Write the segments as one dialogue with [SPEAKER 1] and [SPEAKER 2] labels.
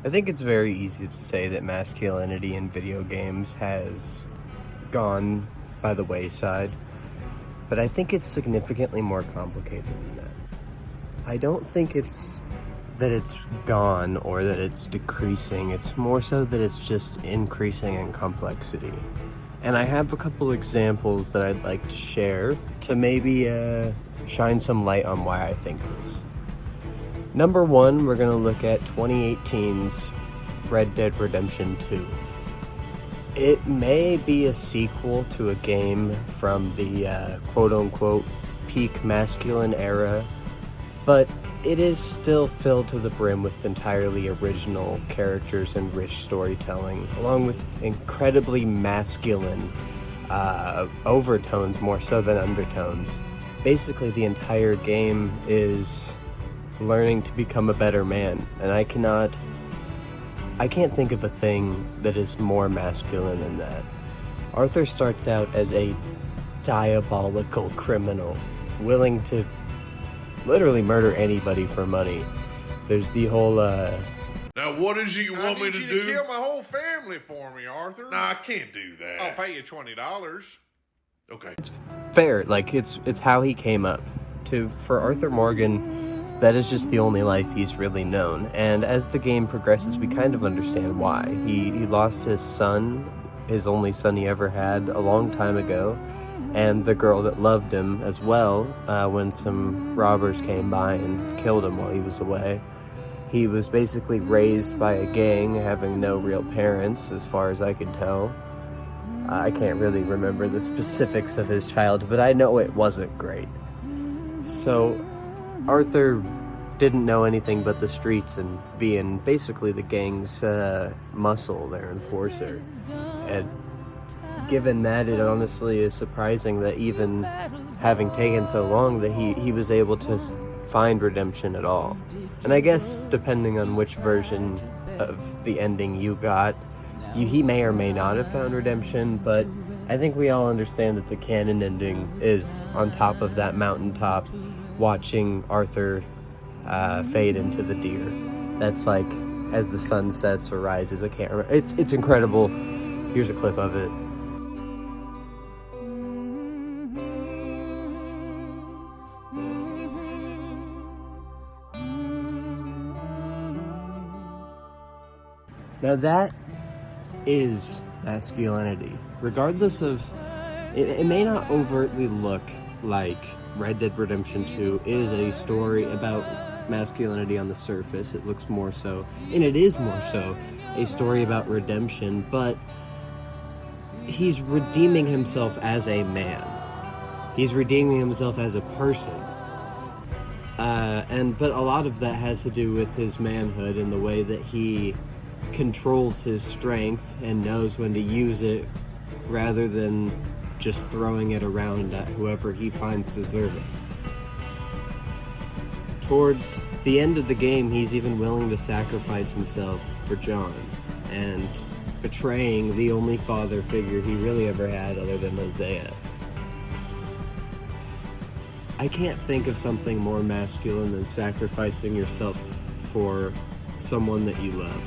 [SPEAKER 1] I think it's very easy to say that masculinity in video games has gone by the wayside, but I think it's significantly more complicated than that. I don't think it's that it's gone or that it's decreasing. It's more so that it's just increasing in complexity. And I have a couple examples that I'd like to share to maybe shine some light on why I think this. Number one, we're going to look at 2018's Red Dead Redemption 2. It may be a sequel to a game from the quote-unquote peak masculine era, but it is still filled to the brim with entirely original characters and rich storytelling, along with incredibly masculine overtones more so than undertones. Basically, the entire game is learning to become a better man, and I can't think of a thing that is more masculine than that. Arthur starts out as a diabolical criminal, willing to literally murder anybody for money. There's the whole
[SPEAKER 2] Now what is it you want me to do?
[SPEAKER 3] Kill my whole family for me, Arthur.
[SPEAKER 2] Nah, I can't do that.
[SPEAKER 3] I'll pay you $20.
[SPEAKER 2] Okay.
[SPEAKER 1] It's fair, like it's how he came up. For Arthur Morgan, that is just the only life he's really known. And as the game progresses, we kind of understand why. He lost his son, his only son he ever had, a long time ago, and the girl that loved him as well, when some robbers came by and killed him while he was away. He was basically raised by a gang, having no real parents, as far as I could tell. I can't really remember the specifics of his childhood, but I know it wasn't great. So Arthur didn't know anything but the streets and being basically the gang's muscle, their enforcer. And given that, it honestly is surprising that even having taken so long that he was able to find redemption at all. And I guess depending on which version of the ending you got, he may or may not have found redemption, but I think we all understand that the canon ending is on top of that mountaintop, watching Arthur fade into the deer. That's like as the sun sets or rises. I can't remember. It's incredible. Here's a clip of it. Now that is masculinity. Regardless of, it may not overtly look like Red Dead Redemption 2 is a story about masculinity on the surface. It looks more so, and it is more so, a story about redemption, but he's redeeming himself as a man. He's redeeming himself as a person. But a lot of that has to do with his manhood and the way that he controls his strength and knows when to use it rather than just throwing it around at whoever he finds deserving. Towards the end of the game, he's even willing to sacrifice himself for John and betraying the only father figure he really ever had other than Hosea. I can't think of something more masculine than sacrificing yourself for someone that you love.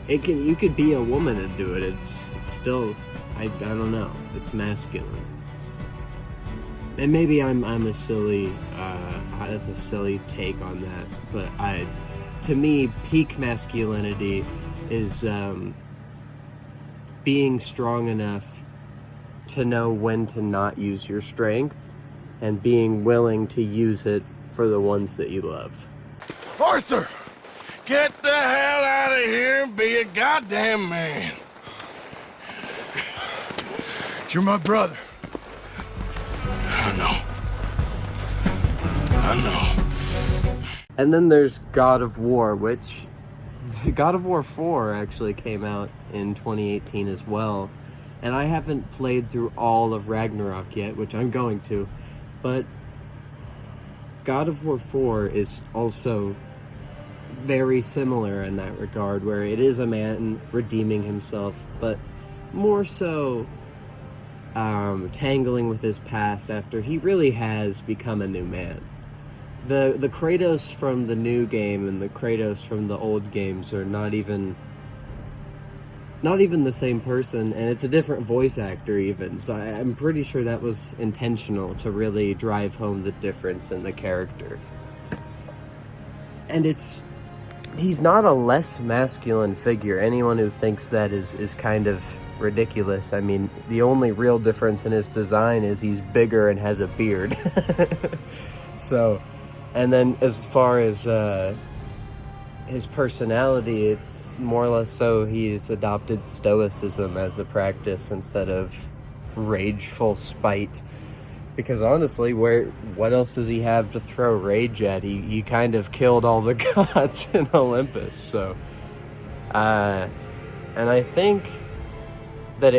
[SPEAKER 1] You could be a woman and do it. It's still, I don't know. It's masculine. And maybe I'm a silly, that's a silly take on that. But to me, peak masculinity is being strong enough to know when to not use your strength and being willing to use it for the ones that you love.
[SPEAKER 2] Arthur! Get the hell out of here and be a goddamn man. You're my brother. I know.
[SPEAKER 1] And then there's God of War, which God of War 4 actually came out in 2018 as well. And I haven't played through all of Ragnarok yet, which I'm going to. But God of War 4 is also very similar in that regard, where it is a man redeeming himself, but more so tangling with his past after he really has become a new man. the Kratos from the new game and the Kratos from the old games are not even the same person, and it's a different voice actor even. So I'm pretty sure that was intentional to really drive home the difference in the character. And he's not a less masculine figure. Anyone who thinks that is kind of ridiculous. I mean, the only real difference in his design is he's bigger and has a beard. So, and then as far as his personality, it's more or less so he's adopted stoicism as a practice instead of rageful spite. Because honestly, what else does he have to throw rage at? He kind of killed all the gods in Olympus, so... and I think that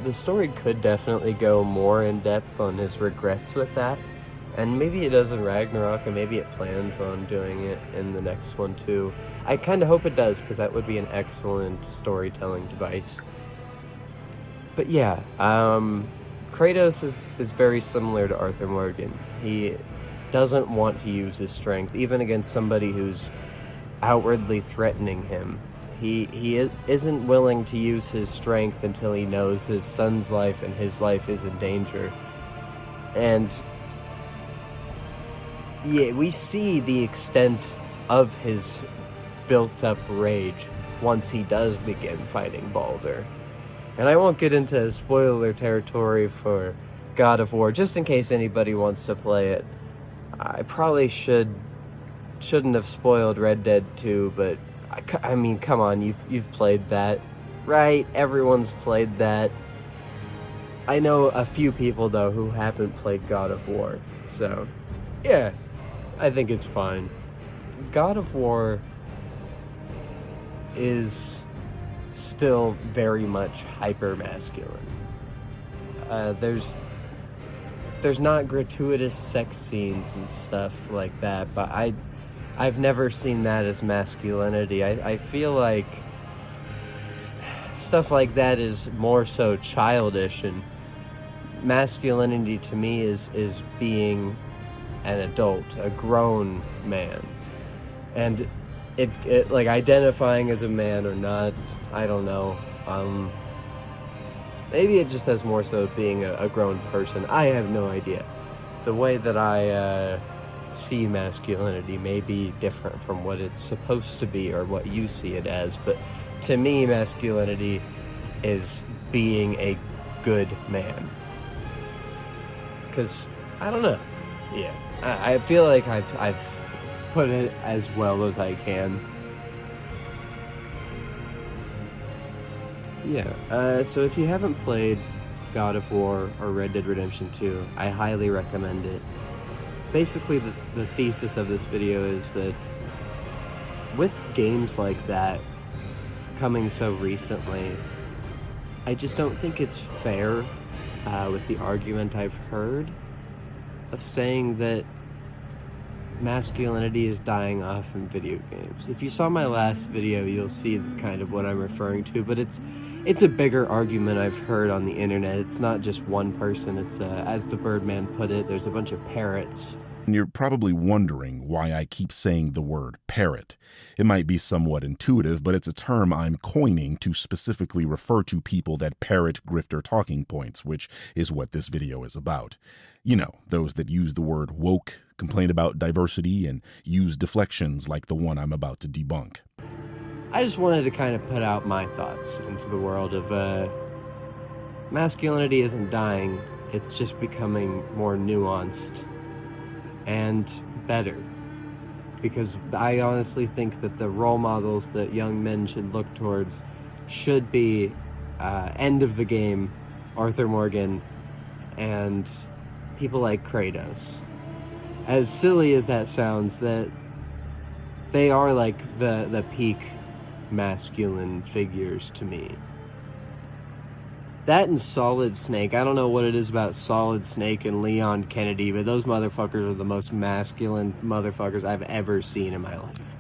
[SPEAKER 1] the story could definitely go more in depth on his regrets with that. And maybe it does in Ragnarok, and maybe it plans on doing it in the next one too. I kind of hope it does, because that would be an excellent storytelling device. But yeah, Kratos is very similar to Arthur Morgan. He doesn't want to use his strength, even against somebody who's outwardly threatening him. He isn't willing to use his strength until he knows his son's life and his life is in danger. And yeah, we see the extent of his built-up rage once he does begin fighting Baldur. And I won't get into spoiler territory for God of War, just in case anybody wants to play it. I probably shouldn't have spoiled Red Dead 2, but I mean, come on, you've played that, right? Everyone's played that. I know a few people, though, who haven't played God of War, so yeah, I think it's fine. God of War is still very much hyper-masculine. There's not gratuitous sex scenes and stuff like that, but I've never seen that as masculinity. I feel like stuff like that is more so childish, and masculinity to me is being an adult, a grown man. And it like identifying as a man or not, I don't know. Maybe it just has more so being a grown person. I have no idea. The way that I see masculinity may be different from what it's supposed to be or what you see it as, but to me, masculinity is being a good man. Because, I don't know. Yeah. I feel like I've put it as well as I can. Yeah, so if you haven't played God of War or Red Dead Redemption 2, I highly recommend it. Basically, the thesis of this video is that with games like that coming so recently, I just don't think it's fair with the argument I've heard of saying that masculinity is dying off in video games. If you saw my last video, you'll see kind of what I'm referring to, but it's a bigger argument I've heard on the internet. It's not just one person. It's, as the Birdman put it, there's a bunch of parrots.
[SPEAKER 4] You're probably wondering why I keep saying the word parrot. It might be somewhat intuitive, but it's a term I'm coining to specifically refer to people that parrot grifter talking points, which is what this video is about. You know, those that use the word woke, complain about diversity, and use deflections like the one I'm about to debunk.
[SPEAKER 1] I just wanted to kind of put out my thoughts into the world of masculinity isn't dying, it's just becoming more nuanced and better. Because I honestly think that the role models that young men should look towards should be end of the game, Arthur Morgan, and people like Kratos. As silly as that sounds, that they are like the peak masculine figures to me. That and Solid Snake. I don't know what it is about Solid Snake and Leon Kennedy, but those motherfuckers are the most masculine motherfuckers I've ever seen in my life.